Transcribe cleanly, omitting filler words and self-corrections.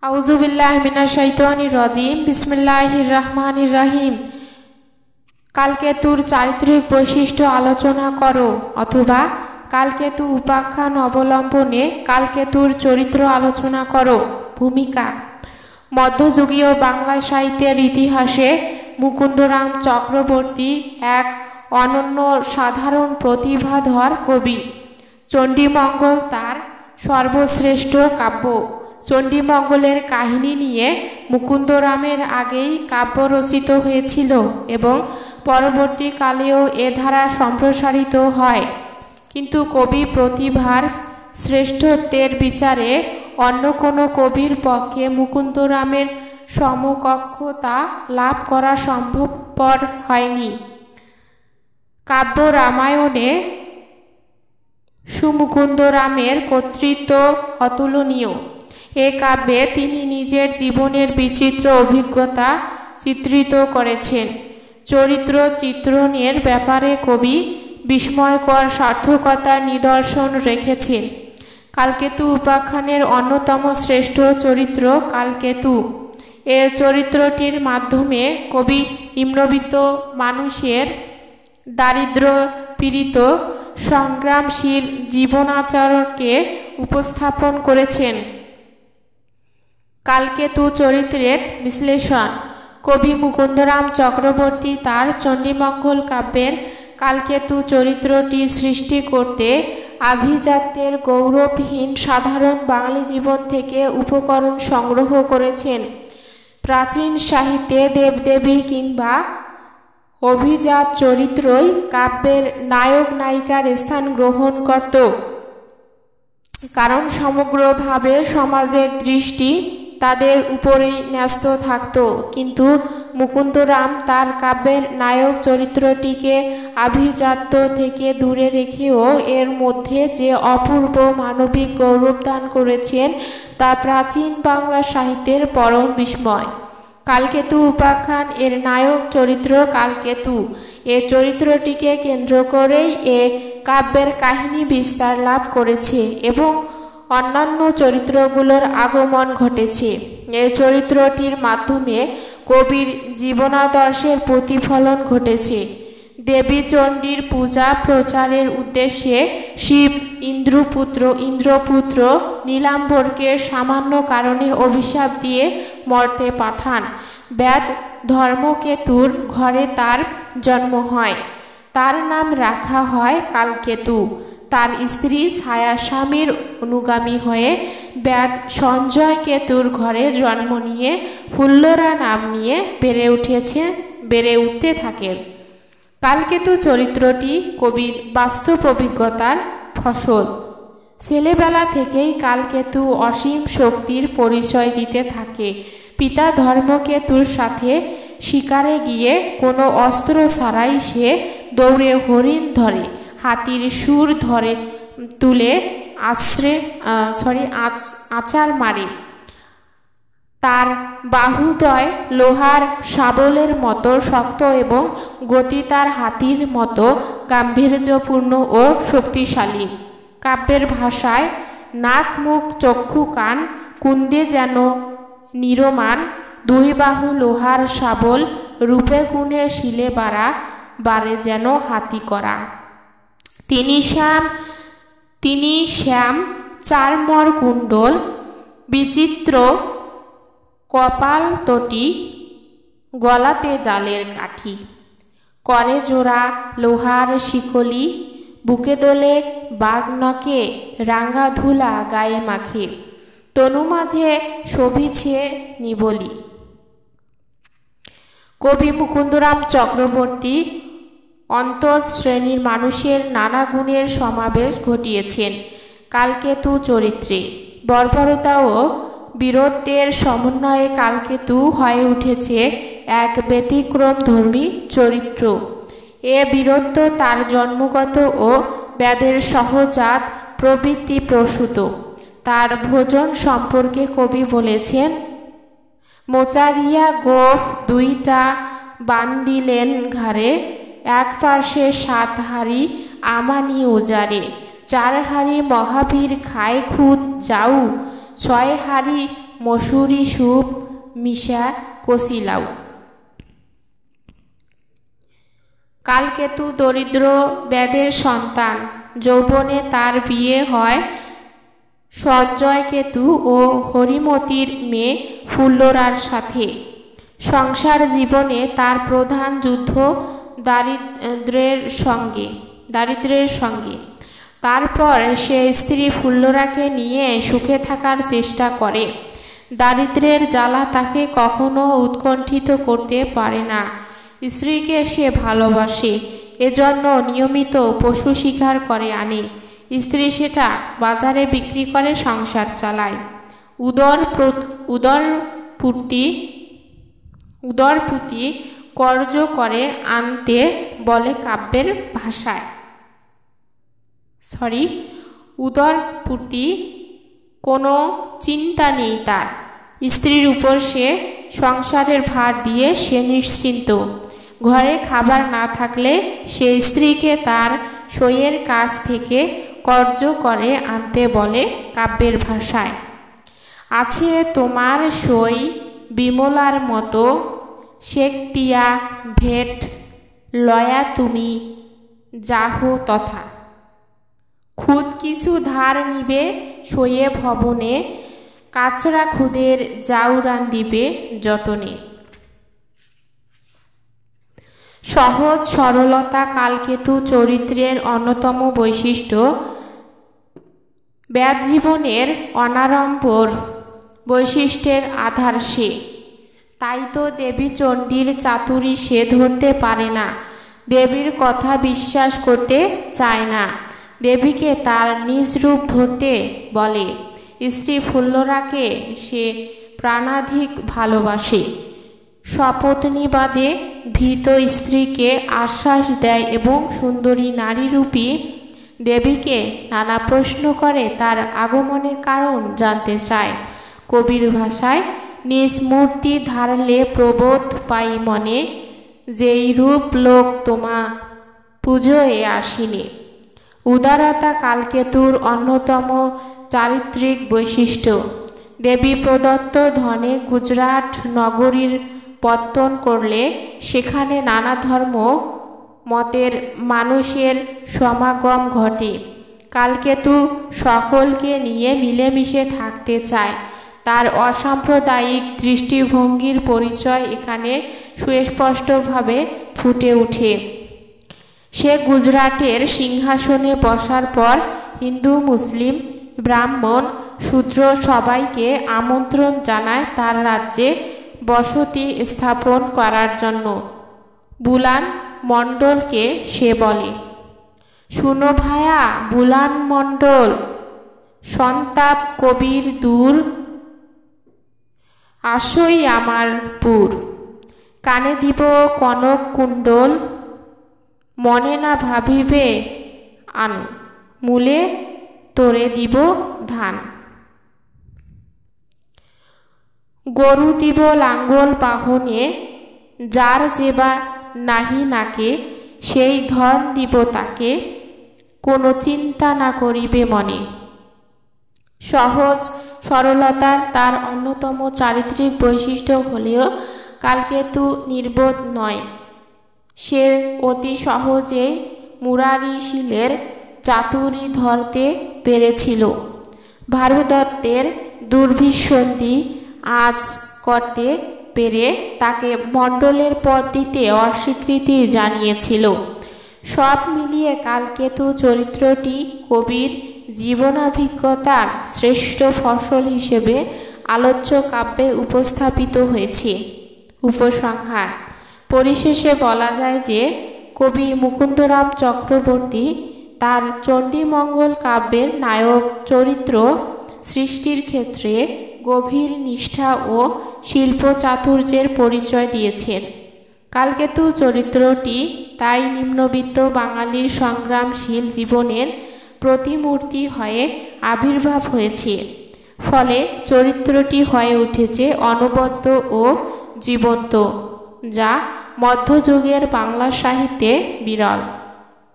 আউযুবিল্লাহি মিনাশ শাইতানির রাজিম। বিসমিল্লাহির রহমানির রহিম। কালকেতুর চারিত্রিক বৈশিষ্ট্য আলোচনা করো, অথবা কালকেতু উপাখ্যান অবলম্বনে কালকেতুর চরিত্র আলোচনা করো। ভূমিকা: মধ্যযুগীয় বাংলা সাহিত্যের ইতিহাসে মুকুন্দরাম চক্রবর্তী এক অনন্য সাধারণ প্রতিভাধর কবি। চণ্ডীমঙ্গল তার সর্বশ্রেষ্ঠ কাব্য। চণ্ডীমঙ্গলের কাহিনী নিয়ে মুকুন্দরামের আগেই কাব্য রচিত হয়েছিল এবং পরবর্তীকালেও এ ধারা সম্প্রসারিত হয়, কিন্তু কবি প্রতিভার শ্রেষ্ঠত্বের বিচারে অন্য কোনো কবির পক্ষে মুকুন্দরামের সমকক্ষতা লাভ করা সম্ভবপর হয়নি। কাব্য রামায়ণে সুমুকুন্দরামের কর্তৃত্ব অতুলনীয়। এ কাব্যে তিনি নিজের জীবনের বিচিত্র অভিজ্ঞতা চিত্রিত করেছেন। চরিত্র চিত্রণের ব্যাপারে কবি বিস্ময়কর সার্থকতার নিদর্শন রেখেছেন। কালকেতু উপাখ্যানের অন্যতম শ্রেষ্ঠ চরিত্র কালকেতু। এ চরিত্রটির মাধ্যমে কবি নিম্নবিত্ত মানুষের দারিদ্র পীড়িত সংগ্রামশীল জীবনাচরণকে উপস্থাপন করেছেন। কালকেতু চরিত্রের বিশ্লেষণ: কবি মুকুন্দরাম চক্রবর্তী তার চণ্ডীমঙ্গল কাব্যের কালকেতু চরিত্রটি সৃষ্টি করতে আভিজাত্যের গৌরবহীন সাধারণ বাঙালি জীবন থেকে উপকরণ সংগ্রহ করেছেন। প্রাচীন সাহিত্যে দেবদেবী কিংবা অভিজাত চরিত্রই কাব্যের নায়ক নায়িকার স্থান গ্রহণ করত, কারণ সমগ্রভাবে সমাজের দৃষ্টি তাদের উপরেই ন্যস্ত থাকত। কিন্তু মুকুন্দরাম তার কাব্যের নায়ক চরিত্রটিকে আভিজাত্য থেকে দূরে রেখেও এর মধ্যে যে অপূর্ব মানবিক গৌরব দান করেছেন তা প্রাচীন বাংলা সাহিত্যের পরম বিস্ময়। কালকেতু উপাখ্যান এর নায়ক চরিত্র কালকেতু। এ চরিত্রটিকে কেন্দ্র করেই এ কাব্যের কাহিনী বিস্তার লাভ করেছে এবং অন্যান্য চরিত্রগুলোর আগমন ঘটেছে। এ চরিত্রটির মাধ্যমে কবির জীবনাদর্শের প্রতিফলন ঘটেছে। দেবী চণ্ডীর পূজা প্রচারের উদ্দেশ্যে শিব ইন্দ্রপুত্র নীলাম্বরকে সামান্য কারণে অভিশাপ দিয়ে মর্তে পাঠান। ব্যাদ ধর্মকেতুর ঘরে তার জন্ম হয়। তার নাম রাখা হয় কালকেতু। তার স্ত্রী ছায়া স্বামীর অনুগামী হয়ে ব্যাদ সঞ্জয় কেতুর ঘরে জন্ম নিয়ে ফুল্লরা নাম নিয়ে বেড়ে উঠতে থাকেন। কালকেতু চরিত্রটি কবির বাস্তব অভিজ্ঞতার ফসল। ছেলেবেলা থেকেই কালকেতু অসীম শক্তির পরিচয় দিতে থাকে। পিতা ধর্মকেতুর সাথে শিকারে গিয়ে কোনো অস্ত্র ছাড়াই সে দৌড়ে হরিণ ধরে, হাতির সুর ধরে তুলে আচার মারে। তার বাহুদ্বয় লোহার শাবলের মতো শক্ত এবং গতি তার হাতির মতো গাম্ভীর্যপূর্ণ ও শক্তিশালী। কাব্যের ভাষায় নাক মুখ চক্ষু কান কুন্দে যেন নিরমান, দুই বাহু লোহার শাবল, রূপে গুণে শিলে বাড়ে যেন হাতি করা। তিনি শ্যাম চারমর কুণ্ডল, বিচিত্র কপাল তটি, গলাতে জালের কাঠি, করে জোড়া লোহার শিকলি, বুকে দোলে বাঘ নকে, রাঙ্গা ধুলা গায়ে মাখে, তনু মাঝে শোভিছে নিবলি। কবি মুকুন্দরাম চক্রবর্তী অন্তঃশ্রেণীর মানুষের নানা গুণের সমাবেশ ঘটিয়েছেন কালকেতু চরিত্রে। বর্বরতা ও বীরত্বের সমন্বয়ে কালকেতু হয়ে উঠেছে এক ব্যতিক্রমধর্মী চরিত্র। এ বীরত্ব তার জন্মগত ও ব্যাদের সহজাত প্রবৃত্তি প্রসূত। তার ভোজন সম্পর্কে কবি বলেছেন: মোচারিয়া গোফ দুইটা বান্দিলেন ঘাড়ে, এক পার্শ্বে 7 হাড়ি আমানি উজারে, 4 হাড়ি মহাবীর খায় খুদ যাউ, 6 হাঁড়ি মসুরি স্যুপ মিশা কষিলাও। কালকেতু দরিদ্র ব্যাদের সন্তান। যৌবনে তার বিয়ে হয় সঞ্জয় কেতু ও হরিমতির মেয়ে ফুল্লরার সাথে। সংসার জীবনে তার প্রধান যুদ্ধ দারিদ্র্যের সঙ্গে। তারপর সে স্ত্রী ফুল্লরাকে নিয়ে সুখে থাকার চেষ্টা করে। দারিদ্র্যের জ্বালা তাকে কখনো উৎকণ্ঠিত করতে পারে না। স্ত্রীকে সে ভালোবাসে, এজন্য নিয়মিত পশু শিকার করে আনে। স্ত্রী সেটা বাজারে বিক্রি করে সংসার চালায়। উদরপূতি কর্য করে আনতে বলে কাব্যের ভাষায়। উদরপূতি কোনো চিন্তা নেই তার। স্ত্রীর উপর সে সংসারের ভার দিয়ে সে নিশ্চিন্ত। ঘরে খাবার না থাকলে সে স্ত্রীকে তার সইয়ের কাছ থেকে কর্য করে আনতে বলে কাব্যের ভাষায়। আছে তোমার সই বিমলার মতো, শেকটিয়া ভেট লয়া তুমি যাহো তথা। খুদ কিছু ধার নিবে সইয়ে ভবনে, কাছরা খুদের জাউরান দিবে যতনে। সহজ সরলতা কালকেতু চরিত্রের অন্যতম বৈশিষ্ট্য। ব্যাদ জীবনের অনাড়ম্বর বৈশিষ্ট্যের আধার সে। তাই তো দেবী চণ্ডীর চাতুরী সে ধরতে পারে না, দেবীর কথা বিশ্বাস করতে চায় না। দেবীকে তার নিজ রূপ ধরতে বলে। স্ত্রী ফুল্লরাকে সে প্রাণাধিক ভালোবাসে। সপত্নীবাদে ভীত স্ত্রীকে আশ্বাস দেয় এবং সুন্দরী নারীরূপী দেবীকে নানা প্রশ্ন করে তার আগমনের কারণ জানতে চায়। কবির ভাষায়, নিজ মূর্তি ধারলে প্রবোধ পাই মনে, যেই রূপ লোক তোমা পুজোয় আসিনে। উদারতা কালকেতুর অন্যতম চারিত্রিক বৈশিষ্ট্য। দেবী প্রদত্ত ধনে গুজরাট নগরীর পত্তন করলে সেখানে নানা ধর্ম মতের মানুষের সমাগম ঘটে। কালকেতু সকলকে নিয়ে মিলেমিশে থাকতে চায়। তার অসাম্প্রদায়িক দৃষ্টিভঙ্গির পরিচয় এখানে সুস্পষ্টভাবে ফুটে ওঠে। সে গুজরাটের সিংহাসনে বসার পর হিন্দু, মুসলিম, ব্রাহ্মণ, শূদ্র সবাইকে আমন্ত্রণ জানায় তার রাজ্যে বসতি স্থাপন করার জন্য। বুলান মণ্ডলকে সে বলে, শুনো ভায়া বুলান মণ্ডল, সন্তাপ কবির দূর, আসই আমার পুর। কানে দিব কনক কুণ্ডল, মনে না ভাবিবে আন, মূলে তোরে দিব ধান। গরু দিব লাঙ্গল বাহনে, যার যেবা নাহি নাকে, সেই ধন দিব তাকে, কোনো চিন্তা না করিবে মনে। সহজ সরলতার তার অন্যতম চারিত্রিক বৈশিষ্ট্য হলেও কালকেতু নির্বোধ নয়। সে অতি সহজে মুরারিশীলের চাতুরী ধরতে পেরেছিল। ভারুদত্তের দুর্ভিসন্ধি আজ করতে পেরে তাকে মণ্ডলের পদ দিতে অস্বীকৃতি জানিয়েছিল। সব মিলিয়ে কালকেতু চরিত্রটি কবির জীবনাভিজ্ঞতার শ্রেষ্ঠ ফসল হিসেবে আলোচ্য কাব্যে উপস্থাপিত হয়েছে। উপসংহার: পরিশেষে বলা যায় যে কবি মুকুন্দরাম চক্রবর্তী তার চণ্ডীমঙ্গল কাব্যের নায়ক চরিত্র সৃষ্টির ক্ষেত্রে গভীর নিষ্ঠা ও শিল্প চাতুর্যের পরিচয় দিয়েছেন। কালকেতু চরিত্রটি তাই নিম্নবিত্ত বাঙালির সংগ্রামশীল জীবনের প্রতিমূর্তি হয়ে আবির্ভাব হয়েছে। ফলে চরিত্রটি হয়ে উঠেছে অনবদ্য ও জীবন্ত, যা মধ্যযুগের বাংলা সাহিত্যে বিরল।